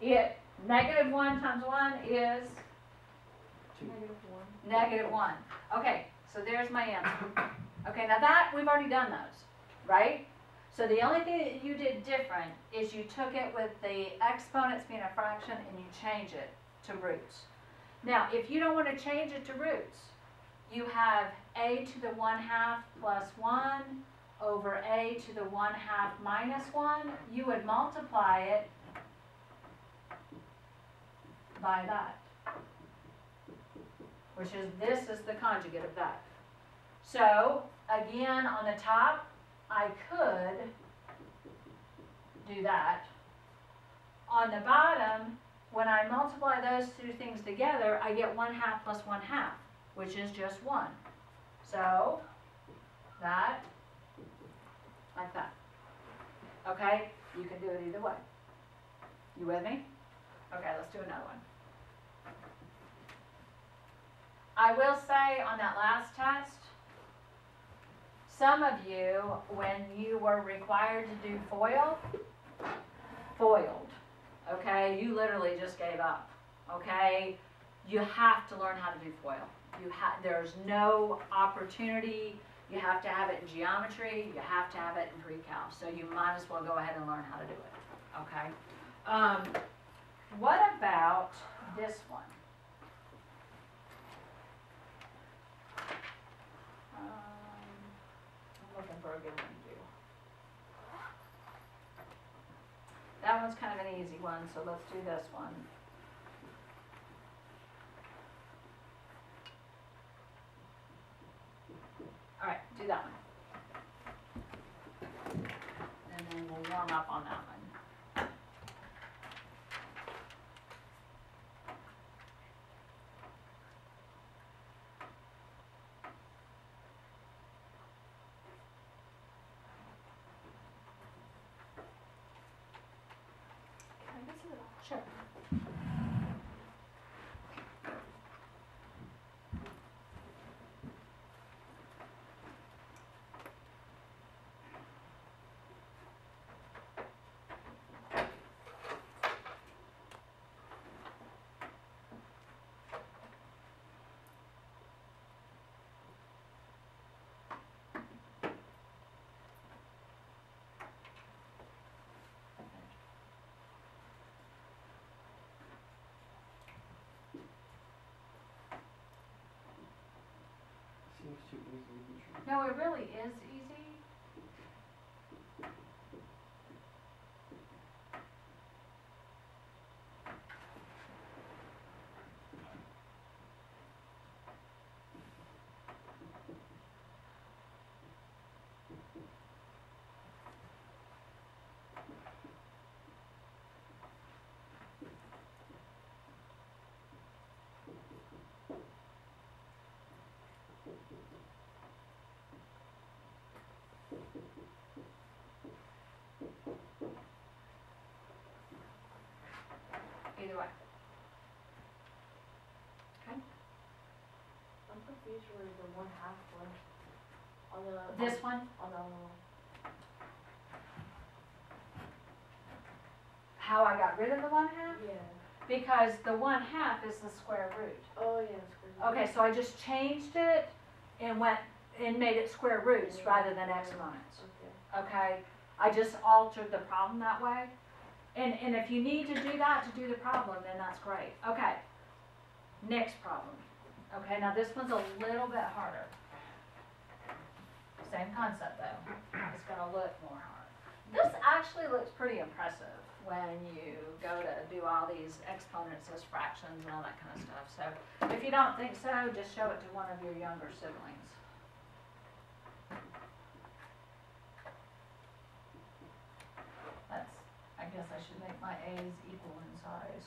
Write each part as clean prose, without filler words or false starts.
Negative 1 times 1 is -1. negative 1. Okay, so there's my answer. Okay, now that, we've already done those, right? So the only thing that you did different is you took it with the exponents being a fraction and you change it to roots. Now, if you don't want to change it to roots, you have a to the 1/2 plus 1 over a to the 1/2 minus 1. You would multiply it by that, which is, this is the conjugate of that. So, again, on the top, I could do that. On the bottom, when I multiply those two things together, I get 1/2 plus 1/2, which is just 1. So, that, like that. Okay? You can do it either way. You with me? Okay, let's do another one. I will say on that last test, some of you, when you were required to do foiled, okay? You literally just gave up, okay? You have to learn how to do FOIL. There's no opportunity. You have to have it in geometry. You have to have it in pre-cal. So you might as well go ahead and learn how to do it, okay? What about this one? I'm looking for a good one to do. That one's kind of an easy one, so let's do this one. All right, do that one. And then we'll warm up on that one. Can I get some of that? Sure. Seems too easy. No, it really is easy. Either way. Okay. I'm confused where the 1/2 was. On the This one, on the how I got rid of the 1/2? yeah. Because the 1/2 is the square root. Oh yeah, it's crazy. Okay, so I just changed it and made it square roots rather than exponents. Okay. Okay, I just altered the problem that way. And if you need to do that to do the problem, then that's great. Okay, next problem. Okay, now this one's a little bit harder. Same concept though, it's gonna look more hard. This actually looks pretty impressive when you go to do all these exponents as fractions and all that kind of stuff. So if you don't think so, just show it to one of your younger siblings. I guess I should make my A's equal in size.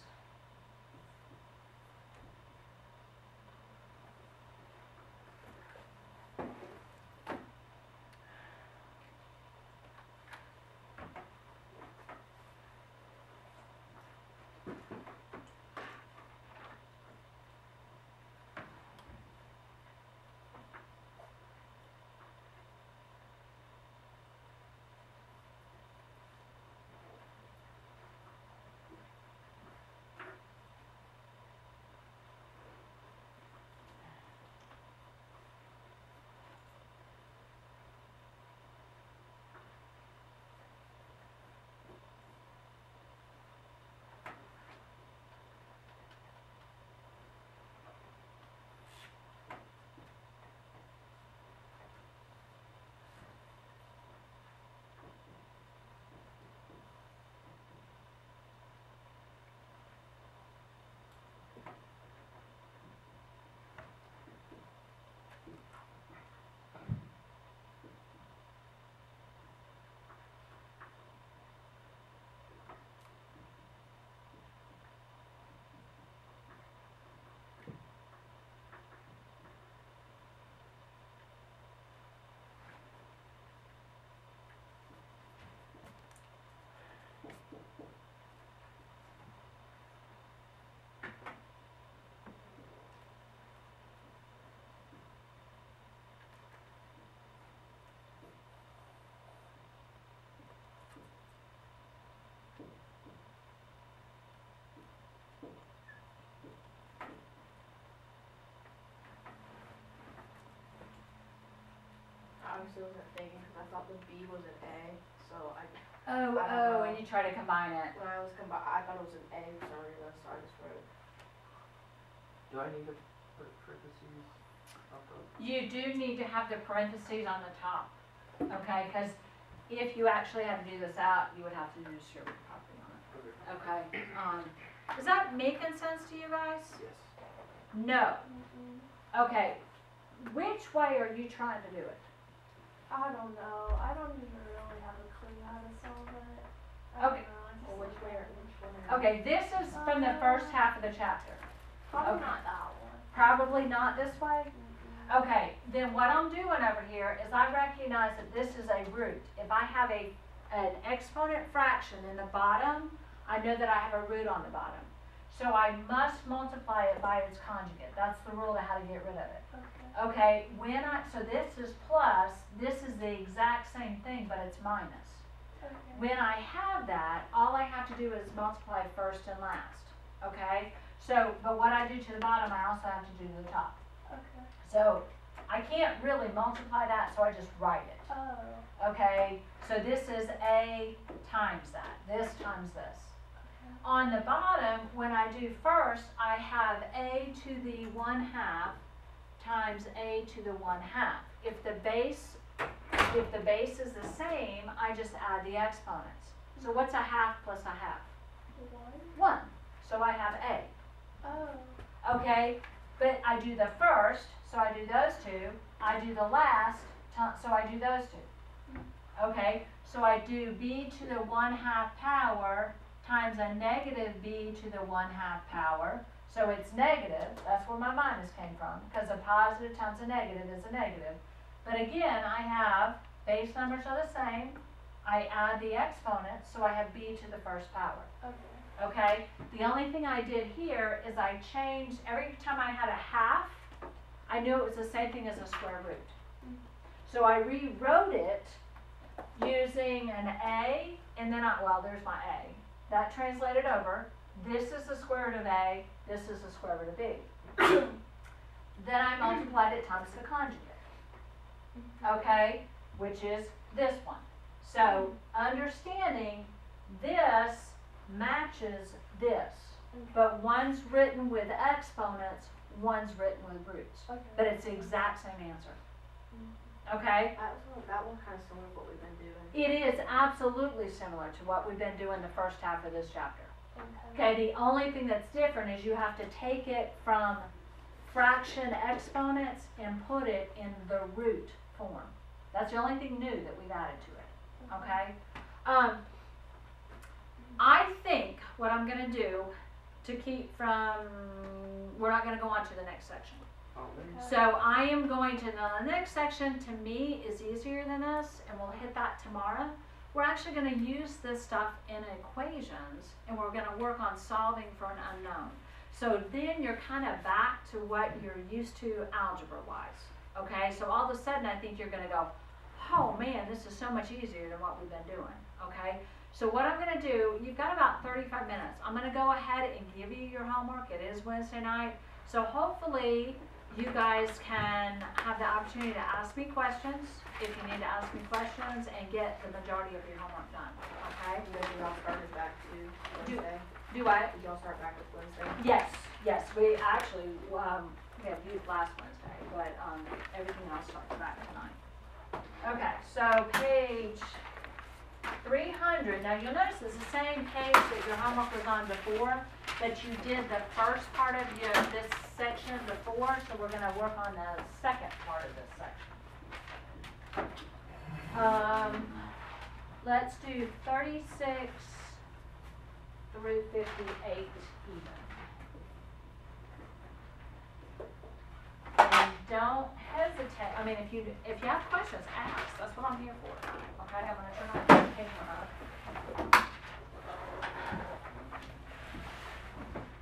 honestly wasn't thinking, because I thought the B was an A, so I Oh, I don't know. and you try to combine it. when I was I thought it was an A for some reason, so I just wrote. Do I need to put parentheses up top? You do need to have the parentheses on the top, okay? Because if you actually had to do this out, you would have to do distributed property on it. Okay. Okay, is that making sense to you guys? Yes. No. Okay, which way are you trying to do it? I don't know. I don't even really have a clue how to solve it. Okay. Well, which one? Okay, this is from the first half of the chapter. Probably Okay. not that one. Probably not this way? Okay, then what I'm doing over here is I recognize that this is a root. If I have an exponent fraction in the bottom, I know that I have a root on the bottom. So I must multiply it by its conjugate. That's the rule of how to get rid of it. Okay. Okay, so this is plus, this is the exact same thing, but it's minus. Okay. When I have that, all I have to do is multiply first and last, okay? So, but what I do to the bottom, I also have to do to the top. Okay. So, I can't really multiply that, so I just write it, Oh. okay? So this is A times that, this times this. Okay. On the bottom, when I do first, I have A to the 1/2 times A to the 1/2. If the base is the same, I just add the exponents. So what's a half plus a half? 1. So I have A. Oh. Okay, but I do the first, so I do those two. I do the last, so I do those two. Okay, so I do B to the 1/2 power times a negative B to the 1/2 power. So it's negative, that's where my minus came from, because a positive times a negative is a negative. But again, I have, base numbers are the same, I add the exponents, so I have B to the first power. Okay. Okay, the only thing I did here is I changed, every time I had a half, I knew it was the same thing as a square root. So I rewrote it using an A, and then there's my A. That translated over, this is the square root of A, this is the square root of B. Then I multiplied it times the conjugate, okay, which is this one. So understanding this matches this, but one's written with exponents, one's written with roots, Okay. but it's the exact same answer. Okay? That one kind of similar to what we've been doing. It is absolutely similar to what we've been doing the first half of this chapter. Okay. Okay, the only thing that's different is you have to take it from fraction exponents and put it in the root form. That's the only thing new that we've added to it. Okay? I think what I'm going to do to keep from, we're not going to go on to the next section. Oh, man. So I am going to, the next section to me is easier than this, and we'll hit that tomorrow. We're actually going to use this stuff in equations, and we're going to work on solving for an unknown. So then you're kind of back to what you're used to algebra-wise. Okay, so all of a sudden I think you're going to go, oh man, this is so much easier than what we've been doing. Okay, so what I'm going to do, you've got about 35 minutes. I'm going to go ahead and give you your homework. It is Wednesday night, so hopefully you guys can have the opportunity to ask me questions if you need to ask me questions and get the majority of your homework done. Okay? Did y'all started back to Wednesday? Do I? Did y'all start back with Wednesday? Yes, we actually, we had used last Wednesday, but, everything else starts back tonight. Okay, so page 300, now you'll notice it's the same page that your homework was on before, but you did the first part of this section before, so we're gonna work on the second part of this section. Let's do 36 through 58 even. And don't hesitate, I mean, if you have questions, ask, that's what I'm here for. Okay, I'm gonna turn on the camera.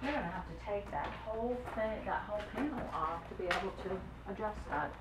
You're gonna have to take that whole thing, that whole panel off to be able to address that.